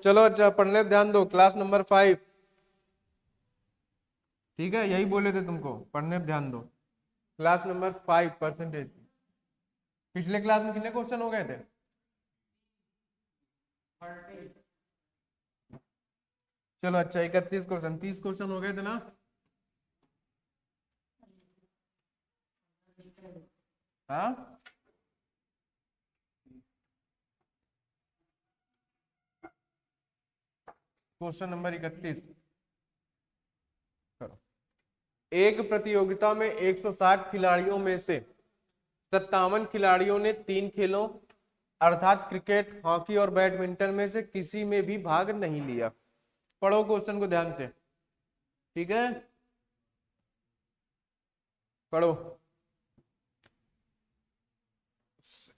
चलो अच्छा पढ़ने ध्यान दो, क्लास नंबर 5। ठीक है, यही बोले थे तुमको, पढ़ने ध्यान दो। Class number 5 percentage. पिछले क्लास में कितने क्वेश्चन हो गए थे? चलो अच्छा 31 क्वेश्चन, 30 क्वेश्चन हो गए थे ना? हाँ, क्वेश्चन नंबर 31 करो। एक प्रतियोगिता में 160 खिलाड़ियों में से 57 खिलाड़ियों ने 3 खेलों अर्थात क्रिकेट, हॉकी और बैडमिंटन में से किसी में भी भाग नहीं लिया। पढ़ो क्वेश्चन को ध्यान से, ठीक है? पढ़ो।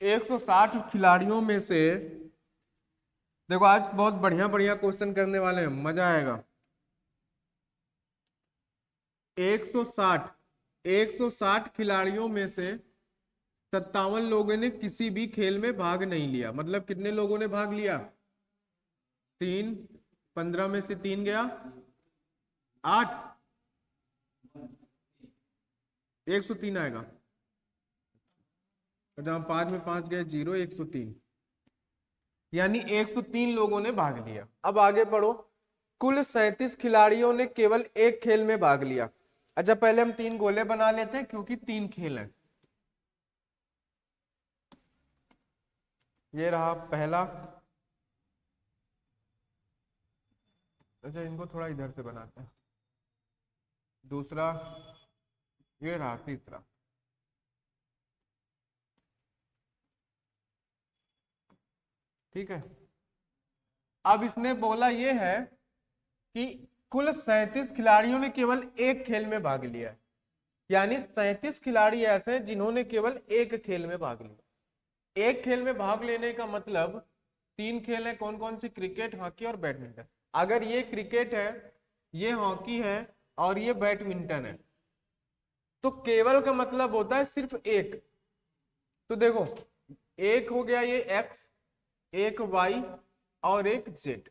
160 खिलाड़ियों में से, देखो आज बहुत बढ़िया बढ़िया क्वेश्चन करने वाले हैं, मजा आएगा। 160 खिलाड़ियों में से 57 लोगों ने किसी भी खेल में भाग नहीं लिया। मतलब कितने लोगों ने भाग लिया? 3, 15 में से 3 गया 8, 103 आएगा। जहां 5 में 5 गए 0, 103, यानी 103 लोगों ने भाग लिया। अब आगे पढ़ो। कुल 37 खिलाड़ियों ने केवल एक खेल में भाग लिया। अच्छा पहले हम 3 गोले बना लेते हैं क्योंकि 3 खेल हैं। ये रहा पहला। अच्छा इनको थोड़ा इधर से बनाते हैं। दूसरा, ये रहा तीसरा। ठीक है, अब इसने बोला ये है कि कुल 37 खिलाड़ियों ने केवल एक खेल में भाग लिया है, यानी 37 खिलाड़ी ऐसे हैं जिन्होंने केवल एक खेल में भाग लिया। एक खेल में भाग लेने का मतलब 3 खेल है, कौन कौन सी? क्रिकेट, हॉकी और बैडमिंटन। अगर ये क्रिकेट है, ये हॉकी है और ये बैडमिंटन है, तो केवल का मतलब होता है सिर्फ एक। तो देखो, एक हो गया ये एक्स, एक वाई और एक जेड।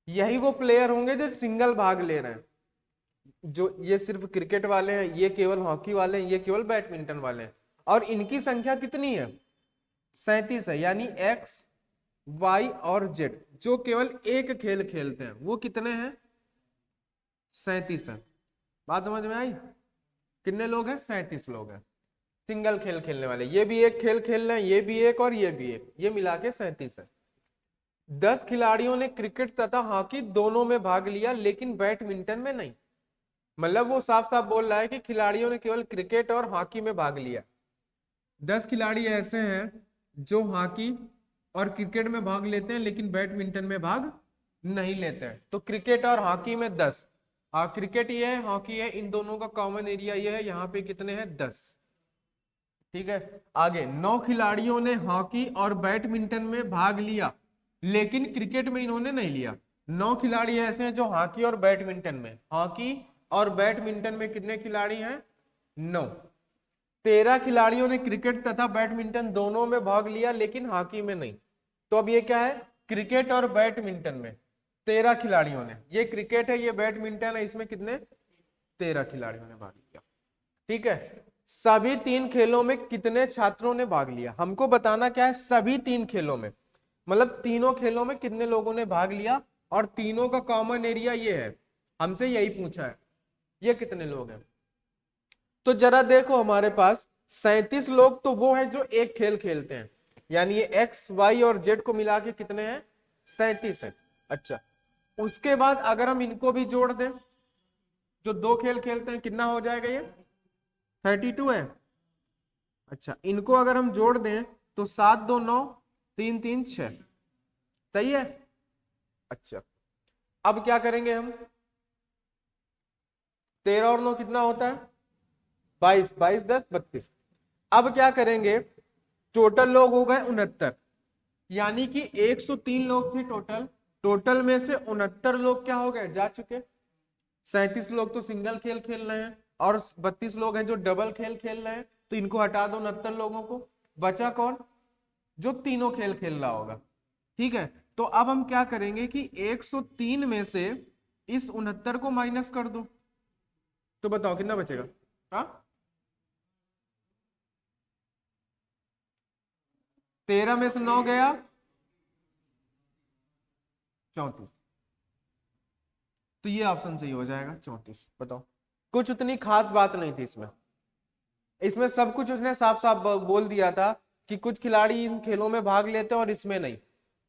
यही वो प्लेयर होंगे जो सिंगल भाग ले रहे हैं। जो ये सिर्फ क्रिकेट वाले हैं, ये केवल हॉकी वाले हैं, ये केवल बैडमिंटन वाले हैं। और इनकी संख्या कितनी है? 37 है। यानी एक्स, वाई और जेड जो केवल एक खेल खेलते हैं वो कितने हैं? 37 है। बात समझ में आई? कितने लोग हैं? 37 लोग हैं सिंगल खेल खेलने वाले। ये भी एक खेल खेल रहे हैं, ये भी एक और ये भी एक, ये मिला के 37 है। 10 खिलाड़ियों ने क्रिकेट तथा हॉकी दोनों में भाग लिया लेकिन बैडमिंटन में नहीं। मतलब वो साफ साफ बोल रहा है कि खिलाड़ियों ने केवल क्रिकेट और हॉकी में भाग लिया। 10 खिलाड़ी ऐसे हैं जो हॉकी और क्रिकेट में भाग लेते हैं लेकिन बैडमिंटन में भाग नहीं लेते हैं। तो क्रिकेट और हॉकी में 10, क्रिकेट ये है, हॉकी है, इन दोनों का कॉमन एरिया ये है। यहाँ पे कितने हैं? 10। ठीक है, आगे 9 खिलाड़ियों ने हॉकी और बैडमिंटन में भाग लिया लेकिन क्रिकेट में इन्होंने नहीं लिया। 9 खिलाड़ी ऐसे हैं जो हॉकी और बैडमिंटन में, हॉकी और बैडमिंटन में कितने खिलाड़ी हैं? 9। 13 खिलाड़ियों ने क्रिकेट तथा बैडमिंटन दोनों में भाग लिया लेकिन हॉकी में नहीं। तो अब ये क्या है? क्रिकेट और बैडमिंटन में 13 खिलाड़ियों ने, ये क्रिकेट है ये बैडमिंटन है, इसमें कितने? 13 खिलाड़ियों ने भाग लिया। ठीक है, सभी 3 खेलों में कितने छात्रों ने भाग लिया? हमको बताना क्या है? सभी 3 खेलों में, मतलब तीनों खेलों में कितने लोगों ने भाग लिया, और तीनों का कॉमन एरिया ये है। हमसे यही पूछा है, ये कितने लोग हैं? तो जरा देखो हमारे पास 37 लोग तो वो हैं जो एक खेल खेलते हैं, यानी ये एक्स, वाई और जेड को मिला के कितने हैं? 37 है। अच्छा, उसके बाद अगर हम इनको भी जोड़ दें, जो 2 खेल खेलते हैं, कितना हो जाएगा? ये 32 है। अच्छा, इनको अगर हम जोड़ दें तो 7 2 9, 3 3 6, सही है। अच्छा, अब क्या करेंगे हम? 13 और 9 कितना होता है? 22, 22 10 32। अब क्या करेंगे? टोटल लोग हो गए 69, यानी कि 103 लोग थे टोटल। टोटल में से 69 लोग क्या हो गए? जा चुके। 37 लोग तो सिंगल खेल खेल रहे हैं और 32 लोग हैं जो डबल खेल खेल रहे हैं, तो इनको हटा दो 69 लोगों को। बचा कौन? जो तीनों खेल खेल रहा होगा। ठीक है, तो अब हम क्या करेंगे कि 103 में से इस 69 को माइनस कर दो, तो बताओ कितना बचेगा। हाँ 13 में से 9 गया 34, तो ये ऑप्शन सही हो जाएगा 34। बताओ, कुछ उतनी खास बात नहीं थी इसमें, इसमें सब कुछ उसने साफ साफ बोल दिया था कि कुछ खिलाड़ी इन खेलों में भाग लेते हैं और इसमें नहीं,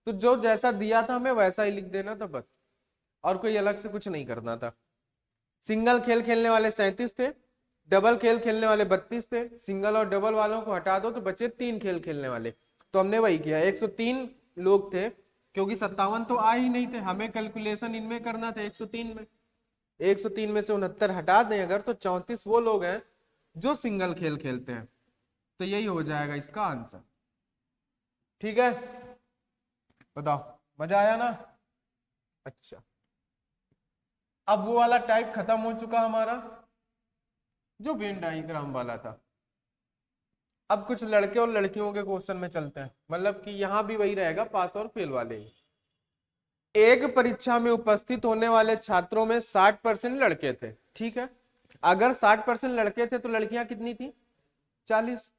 तो जो जैसा दिया था हमें वैसा ही लिख देना था बस, और कोई अलग से कुछ नहीं करना था। सिंगल खेल खेलने वाले 37 थे, डबल खेल खेलने वाले 32 थे, सिंगल और डबल वालों को हटा दो तो बचे 3 खेल खेलने वाले, तो हमने वही किया। 103 लोग थे, क्योंकि 57 तो आ ही नहीं थे, हमें कैलकुलेशन इनमें करना था 103 में। 103 में से 69 हटा दें अगर, तो 34 वो लोग हैं जो सिंगल खेल खेलते हैं, तो यही हो जाएगा इसका आंसर। ठीक है, बताओ मजा आया ना। अच्छा, अब वो वाला टाइप खत्म हो चुका हमारा जो वेन डायग्राम वाला था। अब कुछ लड़के और लड़कियों के क्वेश्चन में चलते हैं, मतलब कि यहां भी वही रहेगा, पास और फेल वाले ही। एक परीक्षा में उपस्थित होने वाले छात्रों में 60% लड़के थे, ठीक है। अगर 60% लड़के थे तो लड़कियां कितनी थी, 40।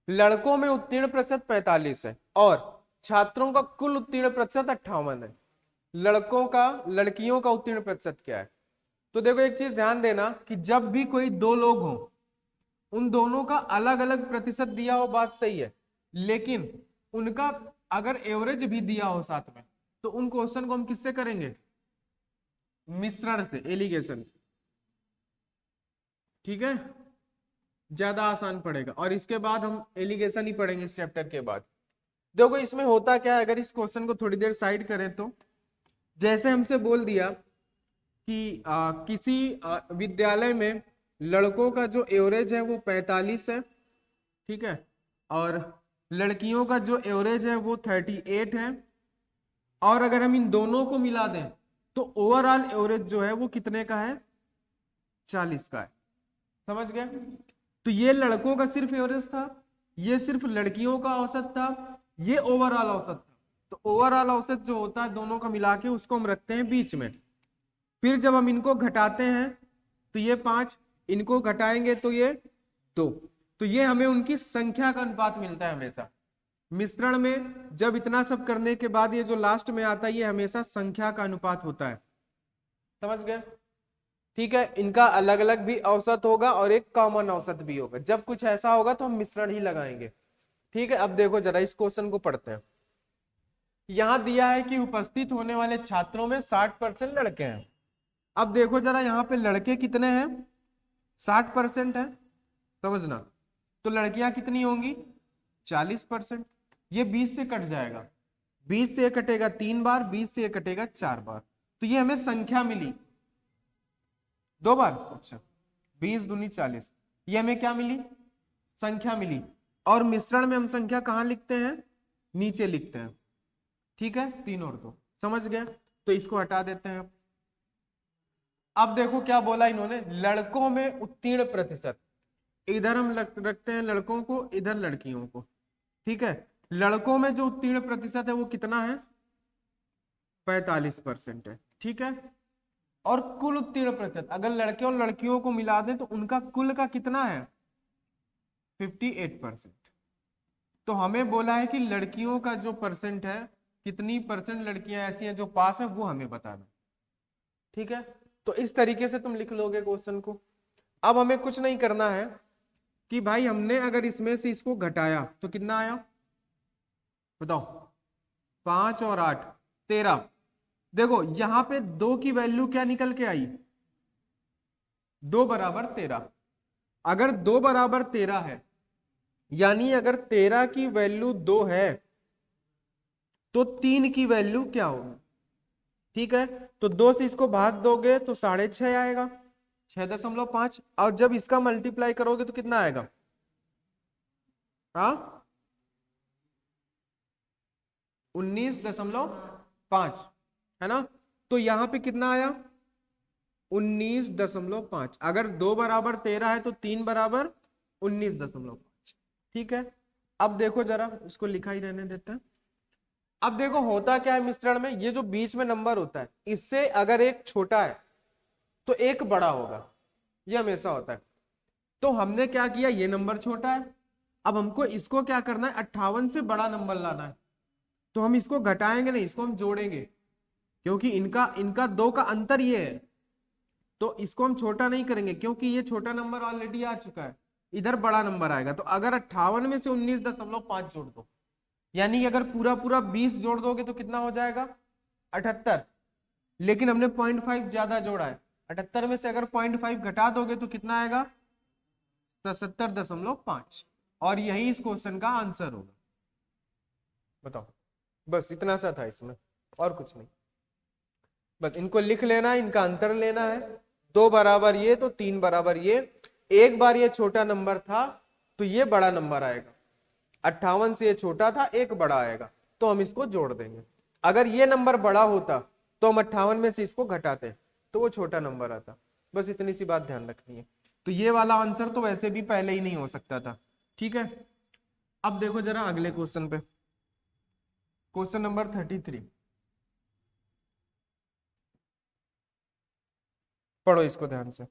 लड़कों में उत्तीर्ण प्रतिशत 45 है और छात्रों का कुल उत्तीर्ण प्रतिशत 58 है। लड़कों का लड़कियों का उत्तीर्ण प्रतिशत क्या है। तो देखो एक चीज ध्यान देना कि जब भी कोई दो लोग हों, उन दोनों का अलग अलग प्रतिशत दिया हो बात सही है, लेकिन उनका अगर एवरेज भी दिया हो साथ में, तो उन क्वेश्चन को हम किससे करेंगे, मिश्रण से, एलिगेशन। ठीक है, ज्यादा आसान पड़ेगा, और इसके बाद हम एलिगेशन ही पढ़ेंगे इस चैप्टर के बाद। देखो इसमें होता क्या है, अगर इस क्वेश्चन को थोड़ी देर साइड करें तो, जैसे हमसे बोल दिया कि किसी विद्यालय में लड़कों का जो एवरेज है वो 45 है, ठीक है, और लड़कियों का जो एवरेज है वो 38 है, और अगर हम इन दोनों को मिला दें तो ओवरऑल एवरेज जो है वो कितने का है, 40 का है। समझ गए। तो ये लड़कों का सिर्फ एवरेज था, ये सिर्फ लड़कियों का औसत था, ये ओवरऑल औसत था। तो ओवरऑल औसत जो होता है दोनों का मिला के उसको हम रखते हैं बीच में। फिर जब हम इनको घटाते हैं तो ये 5, इनको घटाएंगे तो ये 2, तो ये हमें उनकी संख्या का अनुपात मिलता है हमेशा। मिश्रण में जब इतना सब करने के बाद ये जो लास्ट में आता है ये हमेशा संख्या का अनुपात होता है। समझ गए। ठीक है, इनका अलग अलग भी औसत होगा और एक कॉमन औसत भी होगा। जब कुछ ऐसा होगा तो हम मिश्रण ही लगाएंगे। ठीक है, अब देखो जरा इस क्वेश्चन को पढ़ते हैं। यहां दिया है कि उपस्थित होने वाले छात्रों में 60% लड़के हैं। अब देखो जरा यहाँ पे लड़के कितने हैं, 60% है, समझना। तो लड़कियां कितनी होंगी, 40%। ये 20 से कट जाएगा, 20 से कटेगा 3 बार, 20 से कटेगा 4 बार, तो ये हमें संख्या मिली 2 बार। अच्छा, 20 दूनी 40, ये हमें क्या मिली, संख्या मिली। और मिश्रण में हम संख्या कहां लिखते हैं, नीचे लिखते हैं। ठीक है, 3 और 2, समझ गए। तो इसको हटा देते हैं। अब देखो क्या बोला इन्होंने, लड़कों में उत्तीर्ण प्रतिशत, इधर हम रखते हैं लड़कों को, इधर लड़कियों को। ठीक है, लड़कों में जो उत्तीर्ण प्रतिशत है वो कितना है, 45% है। ठीक है, और कुल उत्तीर्ण प्रतिशत अगर लड़के और लड़कियों को मिला दें तो उनका कुल का कितना है, 58%। तो हमें बोला है कि लड़कियों का जो परसेंट है, कितनी परसेंट लड़कियां ऐसी हैं जो पास है, वो हमें बताना। ठीक है, तो इस तरीके से तुम लिख लोगे क्वेश्चन को। अब हमें कुछ नहीं करना है कि भाई हमने अगर इसमें से इसको घटाया तो कितना आया, बताओ। 5 और 8 13। देखो यहां पे 2 की वैल्यू क्या निकल के आई, 2 बराबर 13। अगर 2 बराबर 13 है, यानी अगर 13 की वैल्यू 2 है तो 3 की वैल्यू क्या होगी। ठीक है, तो 2 से इसको भाग दोगे तो 6.5 आएगा, 6.5। और जब इसका मल्टीप्लाई करोगे तो कितना आएगा, हाँ 19.5, है ना। तो यहां पे कितना आया, 19.5। अगर 2 बराबर 13 है तो 3 बराबर 19.5। ठीक है, अब देखो जरा इसको लिखा ही रहने देते हैं। अब देखो होता क्या है मिश्रण में, ये जो बीच में नंबर होता है इससे अगर एक छोटा है तो एक बड़ा होगा, ये हमेशा होता है। तो हमने क्या किया, ये नंबर छोटा है, अब हमको इसको क्या करना है, 58 से बड़ा नंबर लाना है। तो हम इसको घटाएंगे नहीं, इसको हम जोड़ेंगे, क्योंकि इनका इनका दो का अंतर ये है। तो इसको हम छोटा नहीं करेंगे क्योंकि ये छोटा नंबर ऑलरेडी आ चुका है, इधर बड़ा नंबर आएगा। तो अगर 58 में से 19.5 जोड़ दो, यानी कि अगर पूरा पूरा 20 जोड़ दोगे तो कितना हो जाएगा, 78। लेकिन हमने 0.5 ज्यादा जोड़ा है, 78 में से अगर 0.5 घटा दोगे तो कितना आएगा, 77.5। और यही इस क्वेश्चन का आंसर होगा। बताओ, बस इतना सा था इसमें, और कुछ नहीं। बस इनको लिख लेना है, इनका अंतर लेना है, 2 बराबर ये तो 3 बराबर ये। एक बार ये छोटा नंबर था तो ये बड़ा नंबर आएगा, 58 से ये छोटा था, एक बड़ा आएगा, तो हम इसको जोड़ देंगे। अगर ये नंबर बड़ा होता तो हम 58 में से इसको घटाते तो वो छोटा नंबर आता। बस इतनी सी बात ध्यान रखनी है। तो ये वाला आंसर तो वैसे भी पहले ही नहीं हो सकता था, ठीक है। अब देखो जरा अगले क्वेश्चन पे, क्वेश्चन नंबर 33, पढ़ो इसको ध्यान से।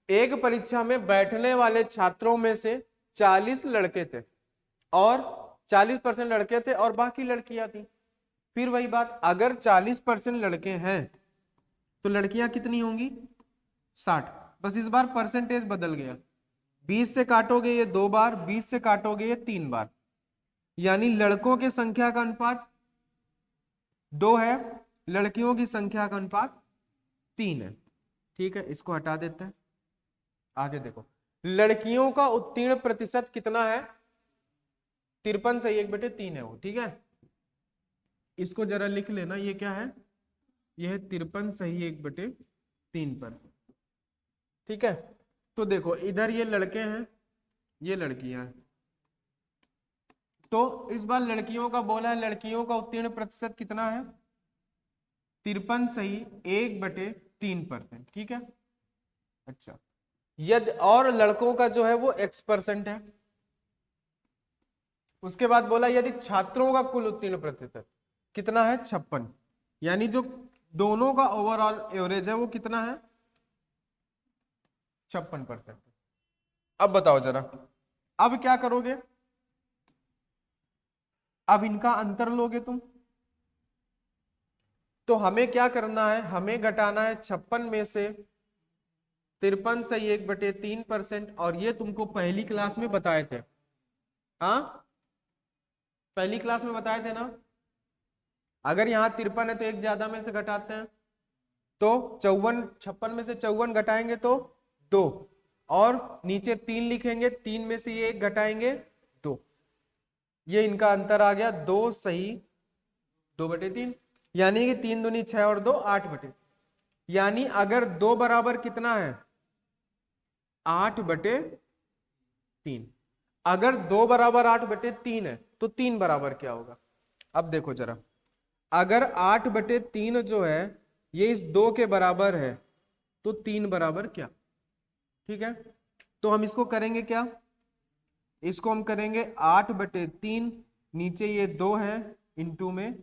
एक परीक्षा में बैठने वाले छात्रों में से 40 लड़के थे और 40% लड़के थे और बाकी लड़कियां थी। फिर वही बात, अगर 40% लड़के हैं तो लड़कियां कितनी होंगी, 60। बस इस बार परसेंटेज बदल गया, 20 से काटोगे ये 2 बार, 20 से काटोगे ये 3 बार, यानी लड़कों की संख्या का अनुपात 2 है, लड़कियों की संख्या का अनुपात 3 है। ठीक है, इसको हटा देते हैं। आगे देखो, लड़कियों का उत्तीर्ण प्रतिशत कितना है, 53 सही 1/3 है वो, ठीक है। इसको जरा लिख लेना, ये क्या है, ये है 53 सही 1/3 पर, ठीक है। तो देखो इधर ये लड़के हैं, ये लड़कियां हैं, तो इस बार लड़कियों का बोला है, लड़कियों का उत्तीर्ण प्रतिशत कितना है, 53 सही 1/3%, ठीक है। अच्छा, यदि और लड़कों का जो है वो x% है। उसके बाद बोला यदि छात्रों का कुल उत्तीर्ण प्रतिशत कितना है, 56, यानी जो दोनों का ओवरऑल एवरेज है वो कितना है, 56%। अब बताओ जरा, अब क्या करोगे, अब इनका अंतर लोगे तुम, तो हमें क्या करना है, हमें घटाना है 56 में से 53 सही 1/3%, और ये तुमको पहली क्लास में बताए थे, हाँ पहली क्लास में बताए थे ना। अगर यहाँ 53 है तो एक ज्यादा में से घटाते हैं, तो 56 में से 54 घटाएंगे तो 2, और नीचे 3 लिखेंगे, 3 में से ये 1 घटाएंगे 2, ये इनका अंतर आ गया 2 सही 2/3, यानी कि 3 दूनी 6 और 2 8/3, यानी अगर 2 बराबर कितना है, 8/3, अगर 2 बराबर 8/3 है तो 3 बराबर क्या होगा। अब देखो जरा, अगर 8/3 जो है ये इस 2 के बराबर है तो 3 बराबर क्या, ठीक है। तो हम इसको करेंगे क्या, इसको हम करेंगे 8/3, नीचे ये 2 है, इंटू में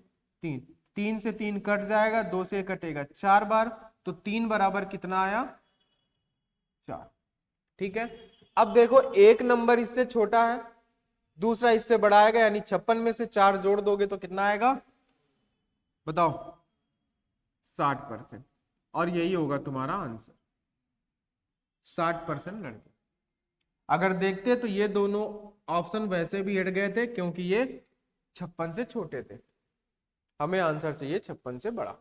3, 3 से 3 कट जाएगा, 2 से कटेगा 4 बार, तो 3 बराबर कितना आया, 4, ठीक है। अब देखो एक नंबर इससे छोटा है, दूसरा इससे बड़ा आएगा, यानी 56 में से 4 जोड़ दोगे तो कितना आएगा, बताओ 60%, और यही होगा तुम्हारा आंसर, 60% लड़के। अगर देखते तो ये दोनों ऑप्शन वैसे भी हट गए थे क्योंकि ये 56 से छोटे थे, हमें आंसर चाहिए 56 से बड़ा।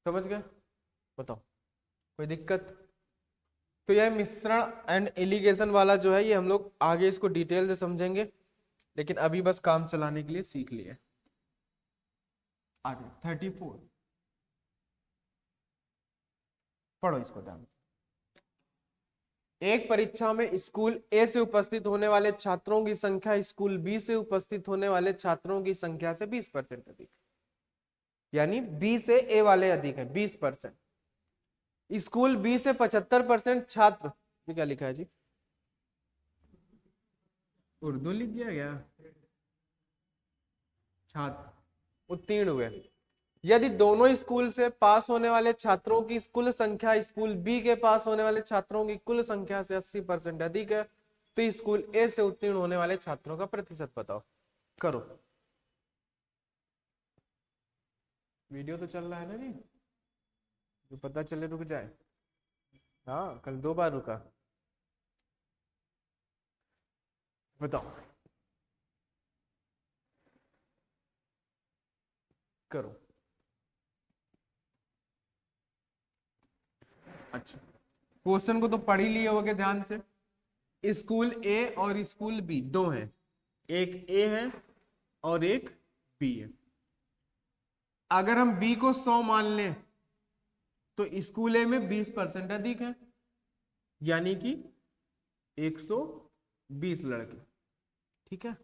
समझ गए, बताओ कोई दिक्कत। तो यह मिश्रण एंड एलिगेशन वाला जो है ये हम लोग आगे इसको डिटेल से समझेंगे, लेकिन अभी बस काम चलाने के लिए सीख लिए। आगे 34, पढ़ो इसको ध्यान से। एक परीक्षा में स्कूल ए से उपस्थित होने वाले छात्रों की संख्या स्कूल बी से उपस्थित होने वाले छात्रों की संख्या से 20% अधिक, यानी बी से ए वाले अधिक है 20%। स्कूल बी से 75% छात्र, ये क्या लिखा है जी, उर्दू लिख दिया गया, छात्र उत्तीर्ण हुए। यदि दोनों स्कूल से पास होने वाले छात्रों की कुल संख्या स्कूल बी के पास होने वाले छात्रों की कुल संख्या से 80% अधिक है, तो स्कूल ए से उत्तीर्ण होने वाले छात्रों का प्रतिशत बताओ। करो, वीडियो तो चल रहा है ना जी, जो पता चले रुक जाए। हाँ, कल 2 बार रुका। बताओ, करो। अच्छा, क्वेश्चन को तो पढ़ ही लिए होगे ध्यान से। स्कूल ए और स्कूल बी दो हैं, एक ए है और एक बी है। अगर हम बी को 100 मान लें तो स्कूल ए में 20% अधिक है, यानी कि 120 लड़के। ठीक है,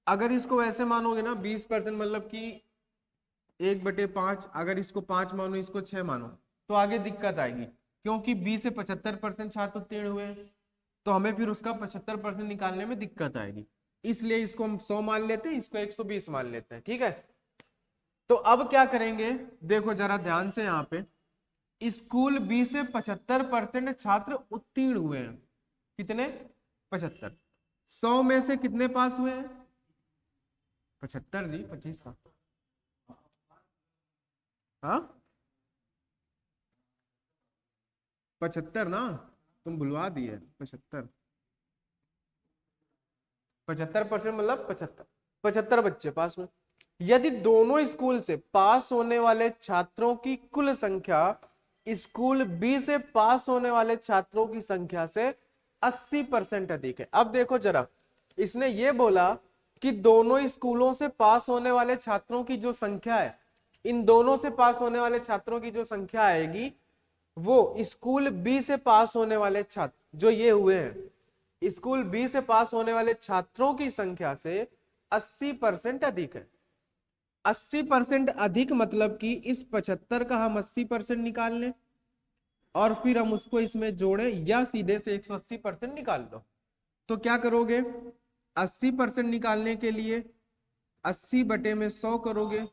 अगर इसको ऐसे मानोगे ना 20% मतलब कि 1/5, अगर इसको 5 मानो इसको 6 मानो तो आगे दिक्कत आएगी, क्योंकि बी से 75% छात्र उत्तीर्ण हुए हैं, तो हमें फिर उसका 75% निकालने में दिक्कत आएगी। इसलिए इसको हम 100 मान लेते हैं, इसको 120 मान लेते हैं। ठीक है, तो अब क्या करेंगे, देखो जरा ध्यान से। यहाँ पे स्कूल बी से 75% छात्र उत्तीर्ण हुए हैं। कितने? 75। 100 में से कितने पास हुए हैं? 75 जी, 25 का। हाँ, 75 ना, तुम भुलवा दिए। 75% मतलब 75 बच्चे पास हुए। यदि दोनों स्कूल से पास होने वाले छात्रों की कुल संख्या स्कूल बी से पास होने वाले छात्रों की संख्या से 80% अधिक है। अब देखो जरा, इसने ये बोला कि दोनों स्कूलों से पास होने वाले छात्रों की जो संख्या है, इन दोनों से पास होने वाले छात्रों की जो संख्या आएगी वो स्कूल बी से पास होने वाले छात्र जो ये हुए हैं, स्कूल बी से पास होने वाले छात्रों की संख्या से 80% अधिक है। 80% अधिक मतलब कि इस 75 का हम 80% निकाल लें और फिर हम उसको इसमें जोड़ें, या सीधे से 180% निकाल दो। तो क्या करोगे, 80% निकालने के लिए 80/100 करोगे।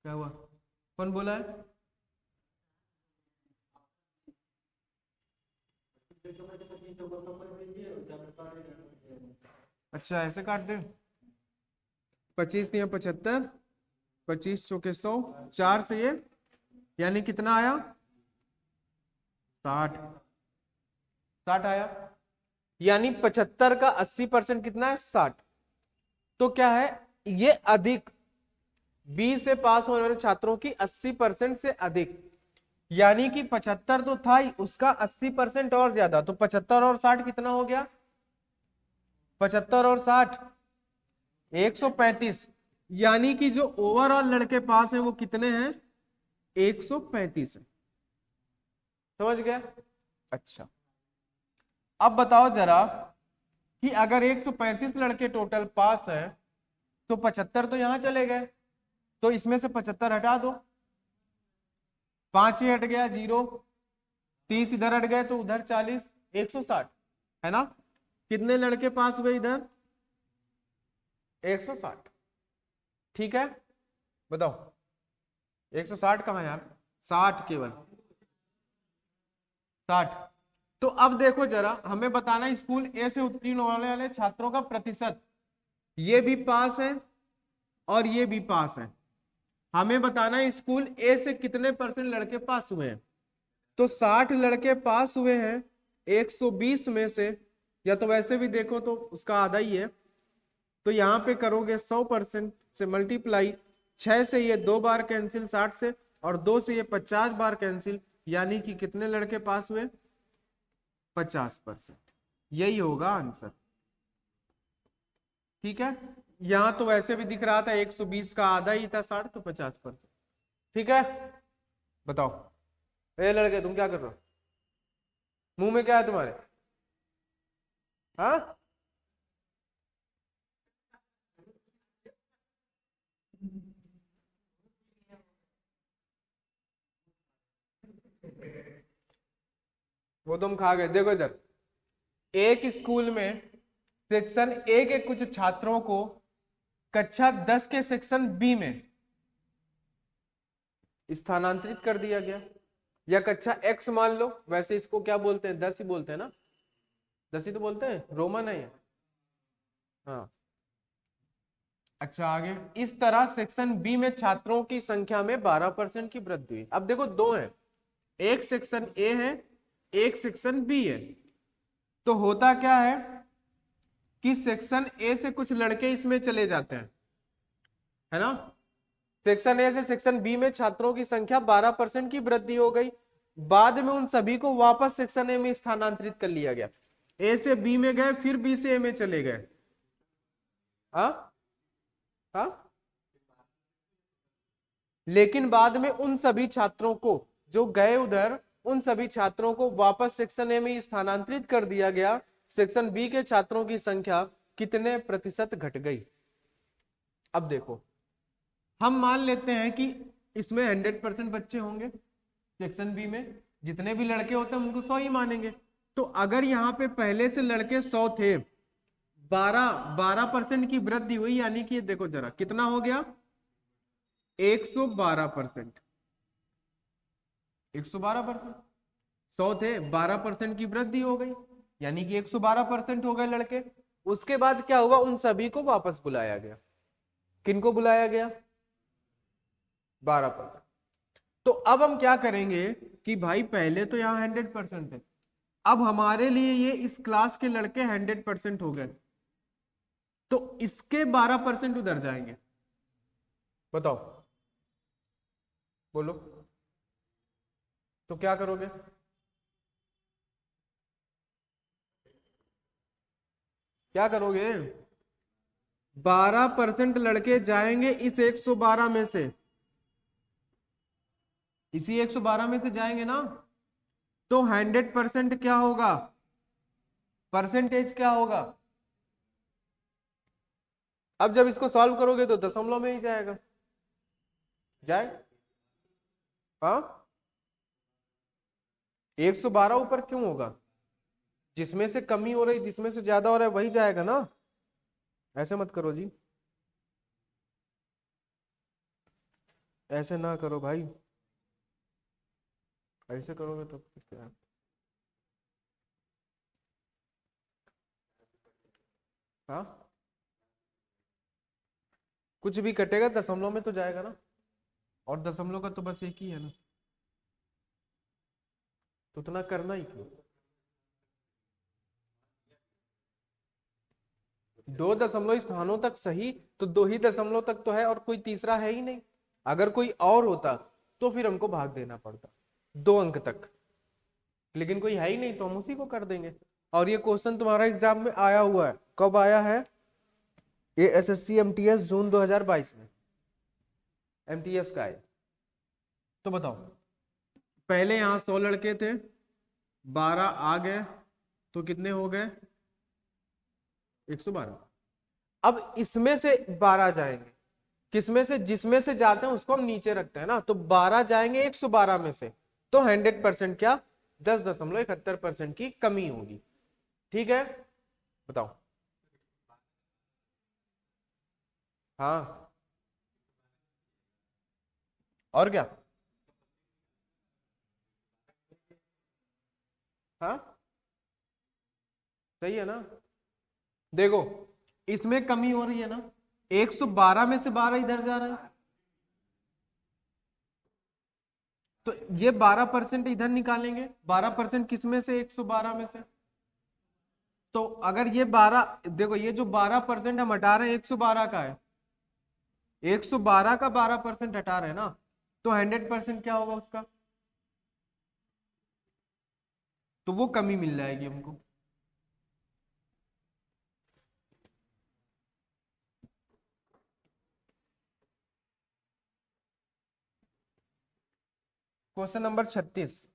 क्या हुआ, कौन बोला है? अच्छा, ऐसे काट दे। 25 या 75, 25 चौके 100, 4 से ये, यानी कितना आया? 60। 60 आया, यानी 75 का 80% कितना है? 60। तो क्या है, ये अधिक, 20 से पास होने वाले छात्रों की 80% से अधिक, यानी कि 75 तो था ही, उसका 80% और ज्यादा, तो 75 और 60 कितना हो गया? 75 और 60 135, यानी कि जो ओवरऑल लड़के पास हैं वो कितने हैं? 135 है। समझ गया? अच्छा, अब बताओ जरा कि अगर 135 लड़के टोटल पास है तो 75 तो यहां चले गए, तो इसमें से 75 हटा दो, 5 ही हट गया, 0, 30 इधर हट गए तो उधर 40, 160 है ना। कितने लड़के पास हुए इधर? 160। ठीक है, बताओ 160 कहाँ यार? 60 केवल, 60। तो अब देखो जरा, हमें बताना स्कूल ए से उत्तीर्ण होने वाले छात्रों का प्रतिशत। ये भी पास है और ये भी पास है। हमें बताना है स्कूल ए से कितने % लड़के पास हुए हैं। तो 60 लड़के पास हुए हैं 120 में से, या तो वैसे भी देखो तो उसका आधा ही है, तो यहां पे करोगे 100% से मल्टीप्लाई, 6 से ये 2 बार कैंसिल 60 से, और 2 से ये 50 बार कैंसिल, यानी कि कितने लड़के पास हुए? 50%। यही होगा आंसर। ठीक है, यहां तो वैसे भी दिख रहा था 120 का आधा ही था 60, तो 50%। ठीक है, बताओ। ए लड़के, तुम क्या कर रहे हो? मुंह में क्या है तुम्हारे? हाँ, वो तुम खा गए। देखो इधर, एक स्कूल में सेक्शन ए के कुछ छात्रों को कक्षा 10 के सेक्शन बी में स्थानांतरित कर दिया गया, या कक्षा एक्स मान लो, वैसे इसको क्या बोलते हैं, 10 ही बोलते हैं ना, 10 ही तो बोलते हैं, रोमन है ये। हाँ अच्छा आगे, इस तरह सेक्शन बी में छात्रों की संख्या में 12% की वृद्धि हुई। अब देखो दो है, एक सेक्शन ए है, एक सेक्शन बी है। तो होता क्या है कि सेक्शन ए से कुछ लड़के इसमें चले जाते हैं, है ना। सेक्शन ए से सेक्शन बी में छात्रों की संख्या 12% की वृद्धि हो गई। बाद में उन सभी को वापस सेक्शन ए में स्थानांतरित कर लिया गया। ए से बी में गए, फिर बी से ए में चले गए। हाँ हाँ, लेकिन बाद में उन सभी छात्रों को जो गए उधर, उन सभी छात्रों को वापस सेक्शन ए में स्थानांतरित कर दिया गया। सेक्शन बी के छात्रों की संख्या कितने प्रतिशत घट गई। अब देखो, हम मान लेते हैं कि इसमें 100% बच्चे होंगे, सेक्शन बी में जितने भी लड़के होते हैं उनको 100 ही मानेंगे। तो अगर यहाँ पे पहले से लड़के 100 थे, 12% की वृद्धि हुई, यानी कि देखो जरा कितना हो गया, 112%। 112%, 100 थे, 12% की वृद्धि हो गई, यानी कि 112% हो गए लड़के। उसके बाद क्या हुआ, उन सभी को वापस बुलाया गया। किनको बुलाया गया, 12%। तो अब हम क्या करेंगे कि भाई पहले तो यहाँ 100% है, अब हमारे लिए ये इस क्लास के लड़के 100% हो गए, तो इसके 12% उधर जाएंगे। बताओ, बोलो, तो क्या करोगे, क्या करोगे, 12% लड़के जाएंगे इस 112 में से, इसी 112 में से जाएंगे ना। तो 100% क्या होगा, परसेंटेज क्या होगा। अब जब इसको सॉल्व करोगे तो दशमलव में ही जाएगा, जाए। हाँ 112 ऊपर क्यों होगा, जिसमें से कमी हो रही, जिसमें से ज्यादा हो रहा है वही जाएगा ना। ऐसे मत करो जी, ऐसे ना करो भाई, ऐसे करोगे तो क्या। हाँ कुछ भी कटेगा दशमलव में तो जाएगा ना, और दशमलव का तो बस एक ही है ना, तो उतना करना ही क्यों। 2 दशमलव स्थानों तक सही, तो 2 ही दशमलव तक तो है, और कोई तीसरा है ही नहीं। अगर कोई और होता तो फिर हमको भाग देना पड़ता 2 अंक तक, लेकिन कोई है ही नहीं तो हम उसी को कर देंगे। और ये क्वेश्चन तुम्हारा एग्जाम में आया हुआ है, कब आया है, ये एसएससी एमटीएस जून 2022 में एमटीएस का है। तो बताओ, पहले यहां 100 लड़के थे, 12 आ गए, तो कितने हो गए, 112। अब इसमें से 12 जाएंगे, किसमें से, जिसमें से जाते हैं उसको हम नीचे रखते हैं ना, तो 12 जाएंगे 112 में से, तो 100% क्या, 10.71% की कमी होगी। ठीक है, बताओ। हाँ और क्या, हाँ सही है ना। देखो इसमें कमी हो रही है ना, 112 में से 12 इधर जा रहा है, तो ये 12% इधर निकालेंगे, 12% किसमें से, 112 में से। तो अगर ये 12, देखो ये जो 12% हम हटा रहे हैं 112 का है, 112 का 12% हटा रहे हैं ना, तो 100% क्या होगा उसका, तो वो कमी मिल जाएगी हमको। क्वेश्चन नंबर 36,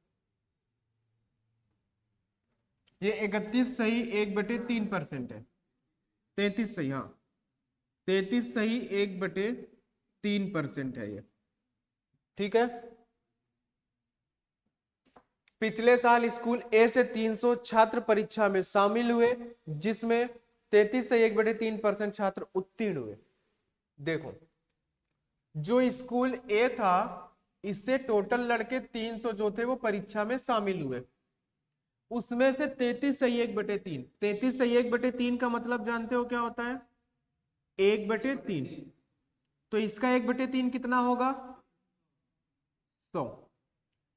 ये 31 सही 1/3% है, 33 सही, हाँ 33 सही 1/3% है ये। ठीक है, पिछले साल स्कूल ए से 300 छात्र परीक्षा में शामिल हुए, जिसमें 33.3% छात्र उत्तीर्ण हुए। देखो जो स्कूल ए था इससे टोटल लड़के 300 जो थे वो परीक्षा में शामिल हुए, उसमें से 33/1/3। 33/1/3 का मतलब जानते हो क्या होता है? 1/3। तो इसका 1/3 कितना होगा? 100।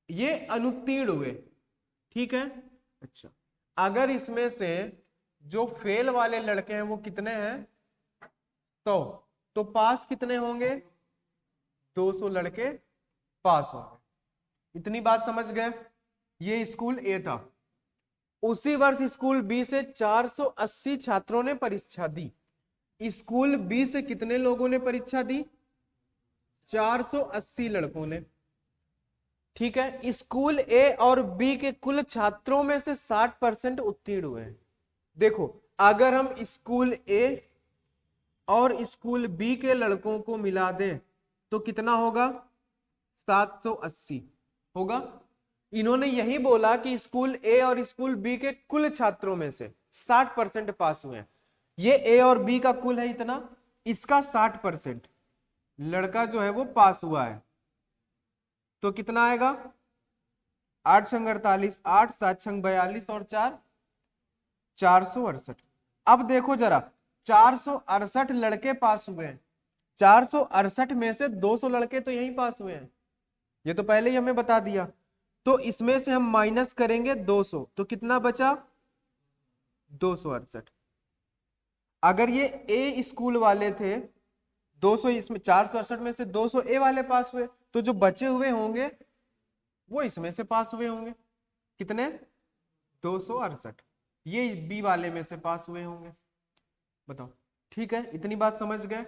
ये अनुत्तीर्ण हुए, ठीक है। अच्छा, अगर इसमें से जो फेल वाले लड़के हैं वो कितने हैं? 100, तो पास कितने होंगे? 200 लड़के पास होंगे। इतनी बात समझ गए? ये स्कूल ए था। उसी वर्ष स्कूल बी से 480 छात्रों ने परीक्षा दी। स्कूल बी से कितने लोगों ने परीक्षा दी? 480 लड़कों ने, ठीक है। स्कूल ए और बी के कुल छात्रों में से 60% उत्तीर्ण हुए हैं। देखो अगर हम स्कूल ए और स्कूल बी के लड़कों को मिला दें तो कितना होगा? 780 होगा। इन्होंने यही बोला कि स्कूल ए और स्कूल बी के कुल छात्रों में से 60% पास हुए हैं। ये ए और बी का कुल है इतना, इसका 60% लड़का जो है वो पास हुआ है, तो कितना आएगा? 8 छंग 48, 8 7 छंग 42 और 4 468। अब देखो जरा, 468 लड़के पास हुए हैं, 468 में से 200 लड़के तो यही पास हुए हैं, ये तो पहले ही हमें बता दिया। तो इसमें से हम माइनस करेंगे 200, तो कितना बचा? 268। अगर ये ए स्कूल वाले थे 200, इसमें 468 में से 200 ए वाले पास हुए, तो जो बचे हुए होंगे वो इसमें से पास हुए होंगे। कितने? 268। ये बी वाले में से पास हुए होंगे। बताओ, ठीक है, इतनी बात समझ गए?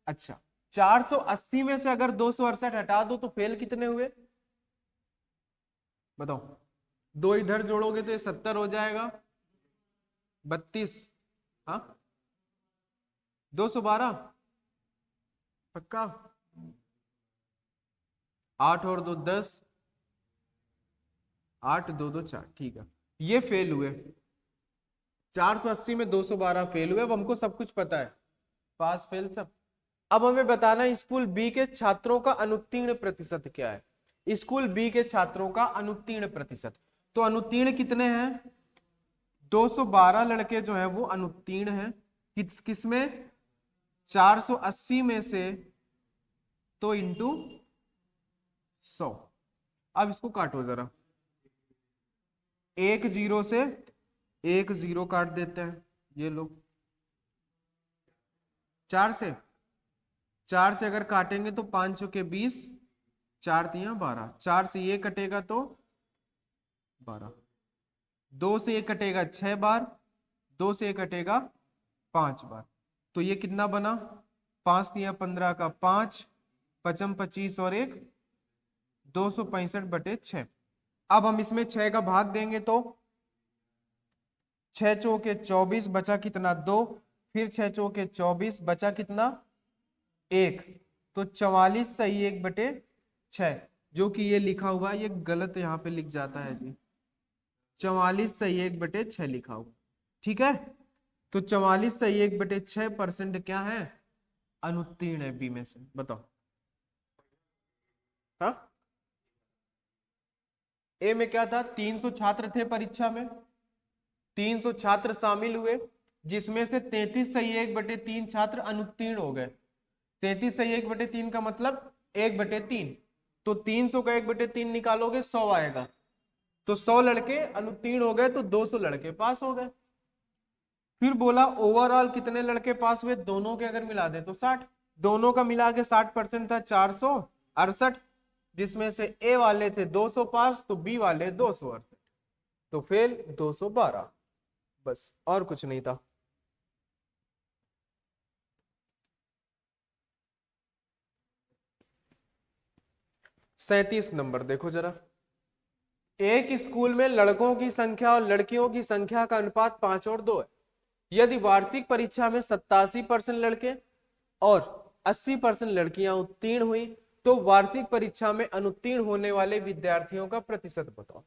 अच्छा, 480 में से अगर 268 हटा दो तो फेल कितने हुए? बताओ, 2 इधर जोड़ोगे तो ये 70 हो जाएगा, 32, हाँ 212 पक्का। 8 और 2 10, 8 2 2 4, ठीक है, ये फेल हुए। 480 में 212 फेल हुए। अब हमको सब कुछ पता है, पास फेल सब। अब हमें बताना है स्कूल बी के छात्रों का अनुत्तीर्ण प्रतिशत क्या है। स्कूल बी के छात्रों का अनुत्तीर्ण प्रतिशत, तो अनुत्तीर्ण कितने हैं? 212 लड़के जो हैं वो अनुत्तीर्ण हैं। किसमें? 480 में से, तो इंटू 100। अब इसको काटो जरा, 1 0 से 1 0 काट देते हैं, ये लो। 4 से अगर काटेंगे तो 5 चौके 20, 4 तिया 12, 4 से ये कटेगा तो 12, 2 से ये कटेगा 6 बार, 2 से ये कटेगा 5 बार, तो ये कितना बना? 5 तिया 15 का 5, 5 25 और 1 265/6। अब हम इसमें 6 का भाग देंगे तो 6 चौके 24, बचा कितना? 2, फिर 6 चौके 24, बचा कितना? 1, तो 44 सही 1/6, जो कि ये लिखा हुआ है, ये गलत यहाँ पे लिख जाता है जी, 44 सही 1/6 लिखा हुआ, ठीक है। तो 44 सही 1/6% क्या है? अनुत्तीर्ण है बी में से। बताओ, हाँ ए में क्या था? 300 छात्र थे परीक्षा में, 300 छात्र शामिल हुए, जिसमें से 33 सही 1/3 छात्र अनुत्तीर्ण हो गए। 33 सही 1/3 का मतलब 1/3, तो 300 का 1/3 निकालोगे 100 आएगा, तो 100 लड़के अनुत्तीर्ण हो गए, तो 200 लड़के पास हो गए। फिर बोला ओवरऑल कितने लड़के पास हुए? दोनों के अगर मिला दे तो 60, दोनों का मिला के 60% था 468, जिसमें से ए वाले थे 200 पास, तो बी वाले 268, तो फेल 212, बस और कुछ नहीं था। सैतीस नंबर देखो जरा, एक स्कूल में लड़कों की संख्या और लड़कियों की संख्या का अनुपात 5 और 2 है। यदि वार्षिक परीक्षा में 87% लड़के और 80% लड़कियां उत्तीर्ण हुई, तो वार्षिक परीक्षा में अनुत्तीर्ण होने वाले विद्यार्थियों का प्रतिशत बताओ।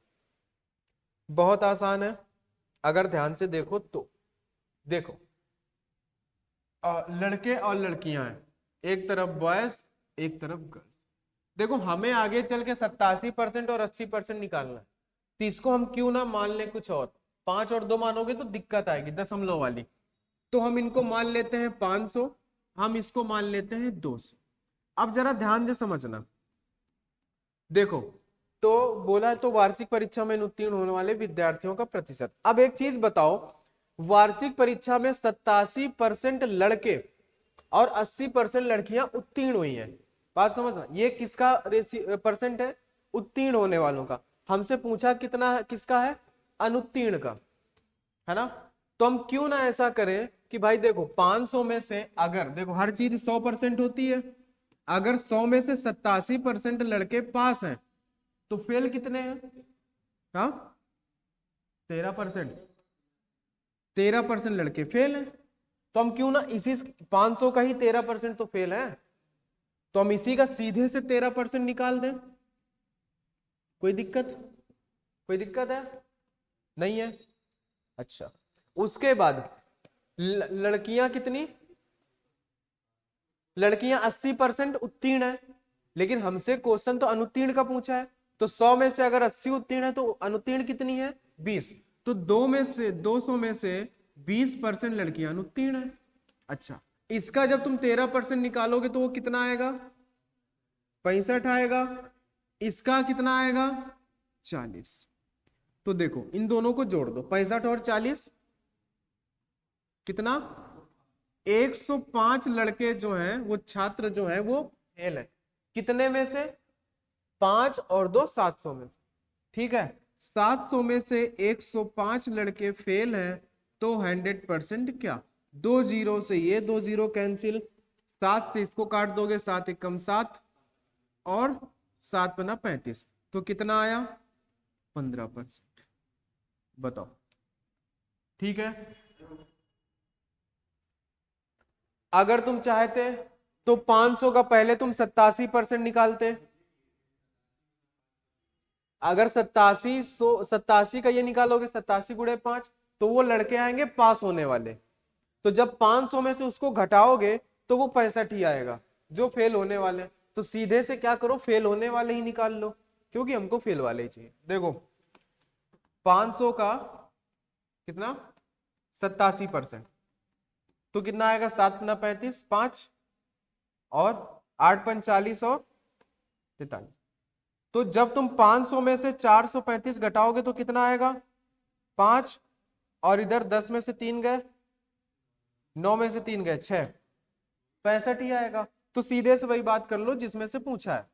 बहुत आसान है, अगर ध्यान से देखो तो। देखो लड़के और लड़कियां हैं, एक तरफ बॉयज एक तरफ गर्ल्स। देखो हमें आगे चल के 87% और 80% निकालना है, तो इसको हम क्यों ना मान लें कुछ और, 5 और 2 मानोगे तो दिक्कत आएगी दशमलव वाली, तो हम इनको मान लेते हैं 500, हम इसको मान लेते हैं 200। अब जरा ध्यान से समझना, देखो तो बोला तो वार्षिक परीक्षा में उत्तीर्ण होने वाले विद्यार्थियों का प्रतिशत। अब एक चीज बताओ, वार्षिक परीक्षा में 87% लड़के और 80% लड़कियां उत्तीर्ण हुई हैं। बात समझना, ये किसका परसेंट है, उत्तीर्ण होने वालों का। हमसे पूछा कितना है, किसका है, अनुत्तीर्ण का, है ना। तो हम क्यों ना ऐसा करें कि भाई देखो 500 में से, अगर देखो हर चीज 100% होती है, अगर 100 में से 87% लड़के पास हैं तो फेल कितने हैं, हाँ 13%, 13% लड़के फेल हैं। तो हम क्यों ना इसी 500 का ही 13% तो फेल है, तो हम इसी का सीधे से 13% निकाल दें। कोई दिक्कत, कोई दिक्कत है नहीं है। अच्छा, उसके बाद लड़कियां कितनी, लड़कियां 80% उत्तीर्ण है, लेकिन हमसे क्वेश्चन तो अनुत्तीर्ण का पूछा है, तो 100 में से अगर 80 उत्तीर्ण है तो अनुत्तीर्ण कितनी है, 20। तो 200 में से 20% लड़कियां अनुत्तीर्ण है। अच्छा, इसका जब तुम 13% निकालोगे तो वो कितना आएगा, 65 आएगा। इसका कितना आएगा, 40। तो देखो इन दोनों को जोड़ दो, 65 और 40 कितना, 105 लड़के जो हैं वो छात्र जो हैं वो फेल है। कितने में से, 5 और 2 700 में। ठीक है, 700 में से 105 लड़के फेल हैं, तो 100% क्या, 2 जीरो से ये 2 जीरो कैंसिल, 7 से इसको काट दोगे, 7 एकम 7 और 7 पना 35, तो कितना आया, 15%। बताओ ठीक है। अगर तुम चाहते तो 500 का पहले तुम 87% निकालते, अगर 87 का ये निकालोगे 87 गुणे 5, तो वो लड़के आएंगे पास होने वाले। तो जब 500 में से उसको घटाओगे तो वो 65 ही आएगा जो फेल होने वाले। तो सीधे से क्या करो, फेल होने वाले ही निकाल लो, क्योंकि हमको फेल वाले ही चाहिए। देखो 500 का कितना, 87%, तो कितना आएगा, 7 गुना 35, 5 और 8 पंच 40 और 43। तो जब तुम 500 में से 435 घटाओगे तो कितना आएगा, 5 और इधर 10 में से 3 गए, 9 में से 3 गए 6, 65 ही आएगा। तो सीधे से वही बात कर लो जिसमें से पूछा है,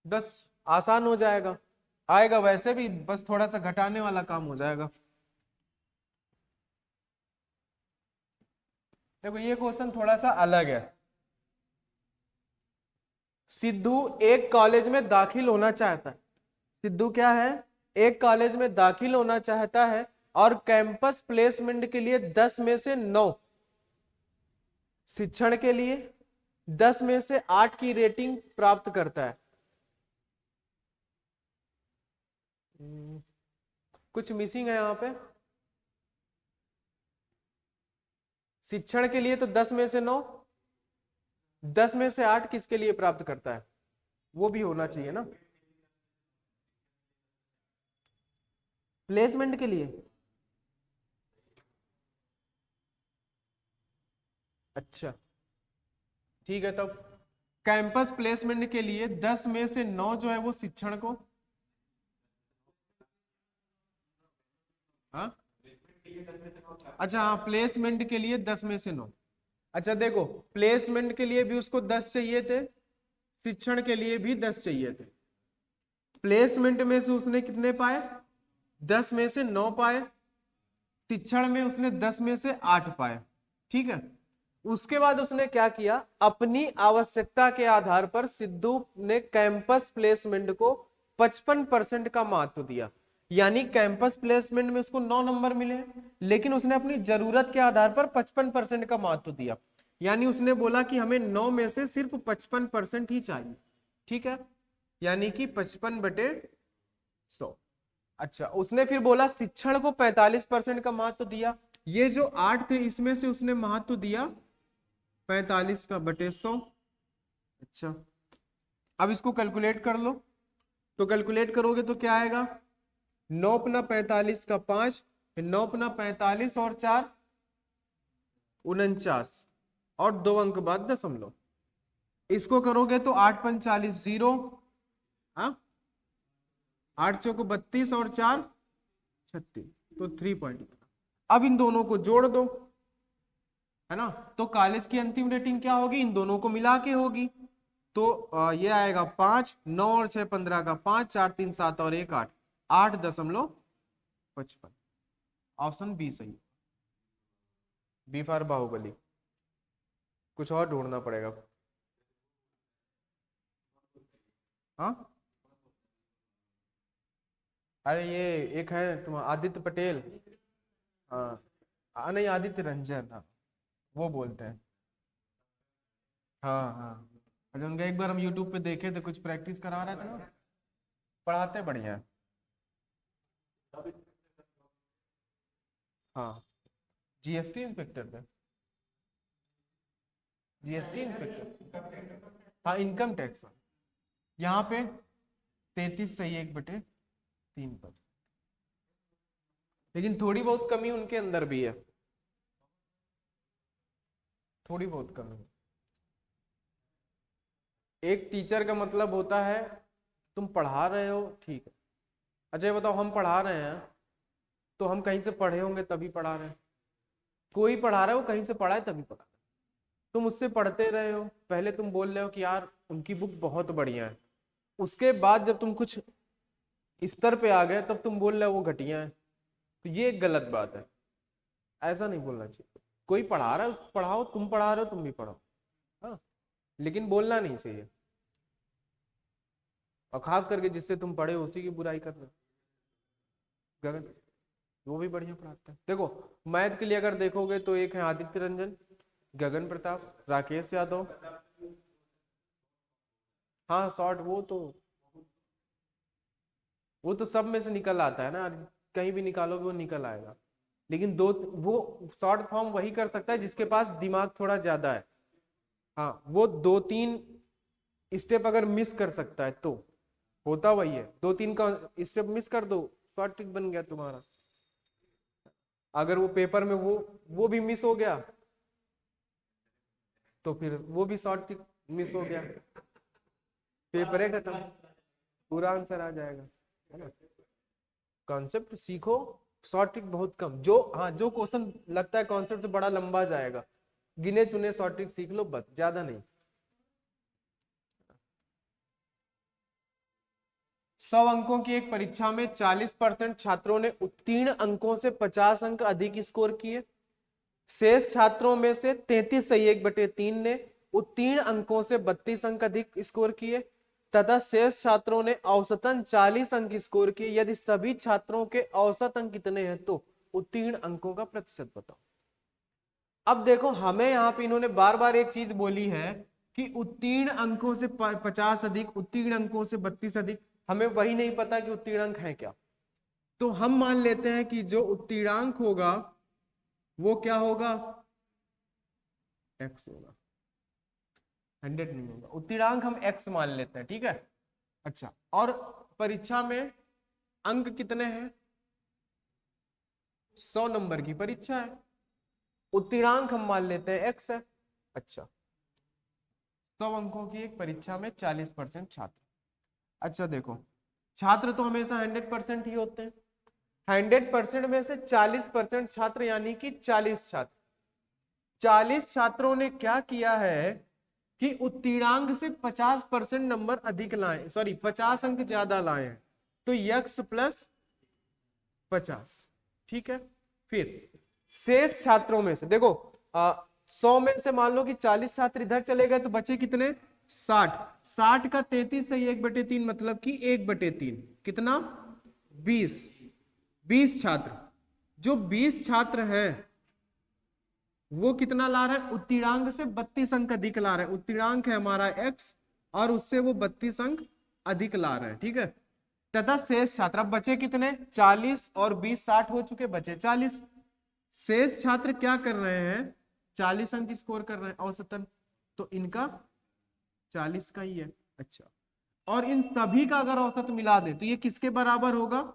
बस आसान हो जाएगा, आएगा वैसे भी, बस थोड़ा सा घटाने वाला काम हो जाएगा। देखो ये क्वेश्चन थोड़ा सा अलग है। सिद्धू एक कॉलेज में दाखिल होना चाहता है, सिद्धू क्या है, एक कॉलेज में दाखिल होना चाहता है और कैंपस प्लेसमेंट के लिए 10 में से 9, शिक्षण के लिए 10 में से 8 की रेटिंग प्राप्त करता है। कुछ मिसिंग है यहां पे, शिक्षण के लिए तो 10 में से 9, 10 में से 8 किसके लिए प्राप्त करता है, वो भी होना चाहिए ना, प्लेसमेंट के लिए। अच्छा ठीक है, तब कैंपस प्लेसमेंट के लिए 10 में से 9 जो है वो शिक्षण को, हाँ अच्छा हाँ, प्लेसमेंट के लिए 10 में से 9। अच्छा देखो प्लेसमेंट के लिए भी उसको 10 चाहिए थे, शिक्षण के लिए भी 10 चाहिए थे। प्लेसमेंट में से उसने कितने पाए, 10 में से 9 पाए, शिक्षण में उसने 10 में से 8 पाए। ठीक है, उसके बाद उसने क्या किया, अपनी आवश्यकता के आधार पर सिद्धू ने कैंपस प्लेसमेंट को 55% का महत्व दिया। यानी कैंपस प्लेसमेंट में उसको 9 नंबर मिले, लेकिन उसने अपनी जरूरत के आधार पर 55% का महत्व दिया। यानी उसने बोला कि हमें 9 में से सिर्फ 55% ही चाहिए। ठीक है, यानी कि 55/100। अच्छा, उसने फिर बोला शिक्षण को 45% का महत्व दिया, ये जो 8 थे इसमें से उसने महत्व दिया 45 का बटे 100। अच्छा, अब इसको कैलकुलेट कर लो। तो कैलकुलेट करोगे तो क्या आएगा, 9 अपना 45 का 5, 9 अपना 45 और 4 49 और 2 अंक बाद दशमलव। इसको करोगे तो 8 पंच 40 0, 8 चौक 32 और 4 36, तो 3 पॉइंट। अब इन दोनों को जोड़ दो, है ना, तो कॉलेज की अंतिम रेटिंग क्या होगी, इन दोनों को मिला के होगी। तो ये आएगा 5, 9 और 6 15 का 5, 4 3 7 और 1 8, 8.55। ऑप्शन बी सही, बी फॉर बाहुबली। कुछ और ढूंढना पड़ेगा। हाँ, अरे ये एक है तुम्हारा आदित्य पटेल। हाँ, नहीं आदित्य रंजन, हाँ वो बोलते हैं। हाँ हाँ, अरे उनका एक बार हम यूट्यूब पे देखे थे, कुछ प्रैक्टिस करा रहे थे ना, पढ़ाते बढ़िया है। हाँ, जीएसटी इंस्पेक्टर थे, जीएसटी इंस्पेक्टर, हाँ इनकम टैक्स। यहाँ पे 33 सही 1/3 पर, लेकिन थोड़ी बहुत कमी उनके अंदर भी है, थोड़ी बहुत कमी। एक टीचर का मतलब होता है तुम पढ़ा रहे हो, ठीक है। अच्छा ये बताओ, हम पढ़ा रहे हैं तो हम कहीं से पढ़े होंगे तभी पढ़ा रहे हैं, कोई पढ़ा रहा है वो कहीं से पढ़ा है तभी पढ़ा। तुम उससे पढ़ते रहे हो, पहले तुम बोल रहे हो कि यार उनकी बुक बहुत बढ़िया है, उसके बाद जब तुम कुछ स्तर पे आ गए तब तुम बोल रहे हो वो घटिया है, तो ये एक गलत बात है। ऐसा नहीं बोलना चाहिए। कोई पढ़ा रहा है पढ़ाओ, तुम पढ़ा रहे हो तुम भी पढ़ो, हाँ, लेकिन बोलना नहीं चाहिए। और खास करके जिससे तुम पढ़े हो उसी की बुराई कर रहे हो। गगन, वो भी बढ़िया पढ़ाते हैं। देखो मैथ के लिए अगर देखोगे तो एक है आदित्य रंजन, गगन प्रताप, राकेश यादव। हाँ शॉर्ट, वो तो सब में से निकल आता है ना, कहीं भी निकालोगे वो निकल आएगा। लेकिन दो, वो शॉर्ट फॉर्म वही कर सकता है जिसके पास दिमाग थोड़ा ज्यादा है। हाँ, वो 2-3 स्टेप अगर मिस कर सकता है तो होता वही है। 2-3 का स्टेप मिस कर दो, शॉर्ट ट्रिक बन गया तुम्हारा। अगर वो पेपर में वो भी मिस हो गया तो फिर वो भी शॉर्ट ट्रिक मिस हो गया, पेपर है खत्म, पूरा आंसर आ जाएगा, है ना। कॉन्सेप्ट सीखो, शॉर्ट ट्रिक बहुत कम, जो हाँ जो क्वेश्चन लगता है कॉन्सेप्ट से बड़ा लंबा जाएगा, गिने चुने शॉर्ट ट्रिक सीख लो बस, ज्यादा नहीं। 100 अंकों की एक परीक्षा में 40% छात्रों ने उत्तीर्ण अंकों से 50 अंक अधिक स्कोर किए। शेष छात्रों में से 33 सही 1/3 ने उत्तीर्ण अंकों से 32 अंक अधिक स्कोर किए तथा शेष छात्रों ने औसतन 40 अंक स्कोर किए। यदि सभी छात्रों के औसत अंक कितने हैं तो उत्तीर्ण अंकों का प्रतिशत बताओ। अब देखो हमें यहाँ पे इन्होंने बार बार एक चीज बोली है कि उत्तीर्ण अंकों से 50 अधिक, उत्तीर्ण अंकों से 32 अधिक, हमें वही नहीं पता कि उत्तीर्ण अंक है क्या। तो हम मान लेते हैं कि जो उत्तीर्णांक होगा वो क्या होगा, एक्स होगा, 100 नहीं होगा, उत्तीर्णांक हम एक्स मान लेते हैं, ठीक है। अच्छा, और परीक्षा में अंक कितने हैं, 100 नंबर की परीक्षा है, उत्तीर्णांक हम मान लेते हैं एक्स है। अच्छा, 100 अंकों की एक परीक्षा में 40% छात्र। अच्छा देखो, छात्र तो हमेशा 100% ही होते हैं, 100% में से 40% छात्र यानी कि 40 छात्र, 40 छात्रों ने क्या किया है कि उत्तीर्णांक से 50% नंबर अधिक लाए, सॉरी 50 अंक ज्यादा लाए हैं, तो यक्स प्लस 50, ठीक है। फिर शेष छात्रों में से देखो 100 में से मान लो कि 40 छात्र इधर चले गए तो बचे कितने, 60, 60 का 33 से 1/3 मतलब कि 1/3 कितना, 20, 20 छात्र, जो 20 छात्र हैं वो कितना ला रहा है, उत्तीर्णांक से 32 अंक अधिक ला रहा है, उत्तीर्णांक है हमारा x और उससे वो 32 अंक अधिक ला रहा है, ठीक है। तथा शेष छात्र, अब बचे कितने, 40 और 20, 60 हो चुके, बचे 40, शेष छात्र क्या कर रहे हैं, 40 अंक स्कोर कर रहे हैं औसतन, तो इनका 40 का ही है। अच्छा, और इन सभी का अगर औसत मिला दे तो ये किसके बराबर होगा,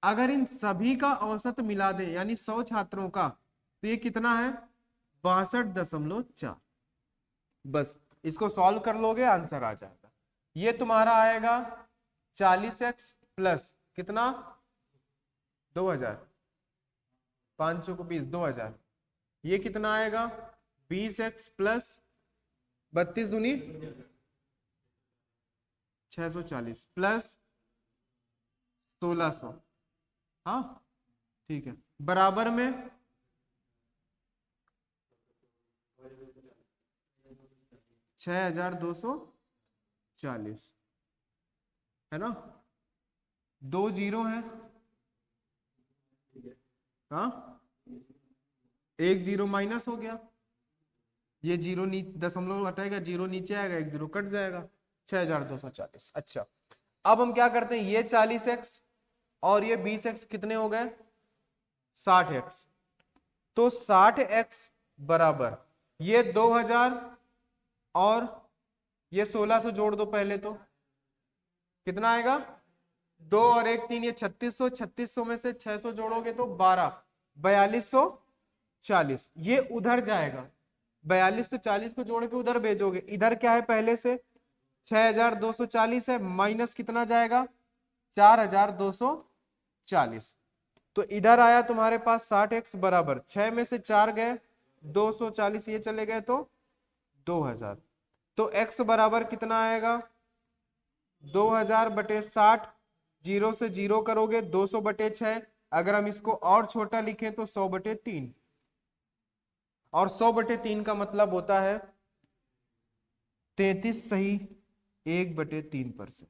अगर इन सभी का औसत मिला दे यानी 100 छात्रों का, तो ये कितना है 62.4। बस इसको सॉल्व कर लोगे आंसर आ जाएगा। ये तुम्हारा आएगा 40x प्लस कितना 2000, 500 को 20, 2000। ये कितना आएगा 20x प्लस 32 दूनी 640 प्लस 1600। हाँ ठीक है, बराबर में 6240 है ना, 2 जीरो है, हाँ 1 जीरो माइनस हो गया, ये जीरो दशमलव हटाएगा, जीरो नीचे आएगा, 1 जीरो कट जाएगा, 6240। अच्छा, अब हम क्या करते हैं, ये 40x और ये 20x कितने हो गए 60x, तो 60x बराबर ये 2000 और ये 1600 जोड़ दो पहले, तो कितना आएगा 2 और 1 3, ये 3600, 3600 में से 600 जोड़ोगे तो 12, 4240। ये उधर जाएगा, 42 से 40 को जोड़ के उधर भेजोगे, इधर क्या है पहले से 6240 है, माइनस कितना जाएगा 4240, तो इधर आया तुम्हारे पास 60x बराबर 6 में से 4 गए 240, ये चले गए तो 2000, तो x बराबर कितना आएगा 2000 बटे 60, जीरो से जीरो करोगे 200 बटे 6, अगर हम इसको और छोटा लिखें तो 100 बटे 3, और 100 बटे 3 का मतलब होता है 33 सही 1 बटे 3%।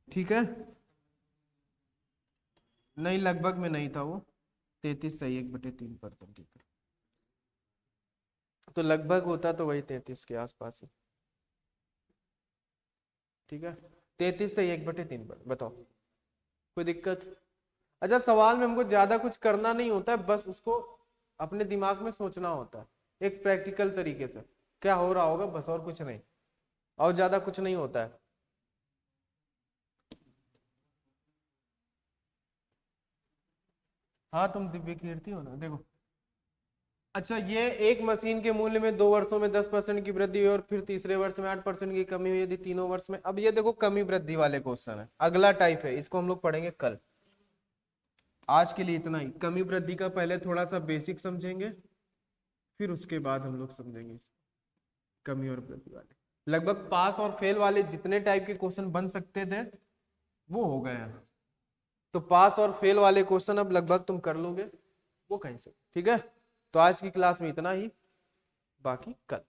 ठीक है, नहीं लगभग में नहीं था वो, 33 सही 1 बटे 3%। ठीक है, तो लगभग होता तो वही 33 के आसपास ही। ठीक है, 33 से 1 बटे 3 बताओ, कोई दिक्कत? अच्छा, सवाल में हमको ज्यादा कुछ करना नहीं होता है, बस उसको अपने दिमाग में सोचना होता है एक प्रैक्टिकल तरीके से, क्या हो रहा होगा बस, और कुछ नहीं, और ज्यादा कुछ नहीं होता है। हाँ तुम दिव्य कीर्ति हो ना, देखो। अच्छा, ये एक मशीन के मूल्य में 2 वर्षों में 10% की वृद्धि हुई और फिर तीसरे वर्ष में 8% की कमी हुई यदि तीनों वर्ष में। अब ये देखो कमी वृद्धि वाले क्वेश्चन है, अगला टाइप है, इसको हम लोग पढ़ेंगे कल। आज के लिए इतना ही, कमी वृद्धि का पहले थोड़ा सा बेसिक समझेंगे, फिर उसके बाद हम लोग समझेंगे कमी और वृद्धि वाले। लगभग पास और फेल वाले जितने टाइप के क्वेश्चन बन सकते थे वो हो गए हैं, तो पास और फेल वाले क्वेश्चन अब लगभग तुम कर लोगे वो कहीं से। ठीक है, तो आज की क्लास में इतना ही, बाकी कल।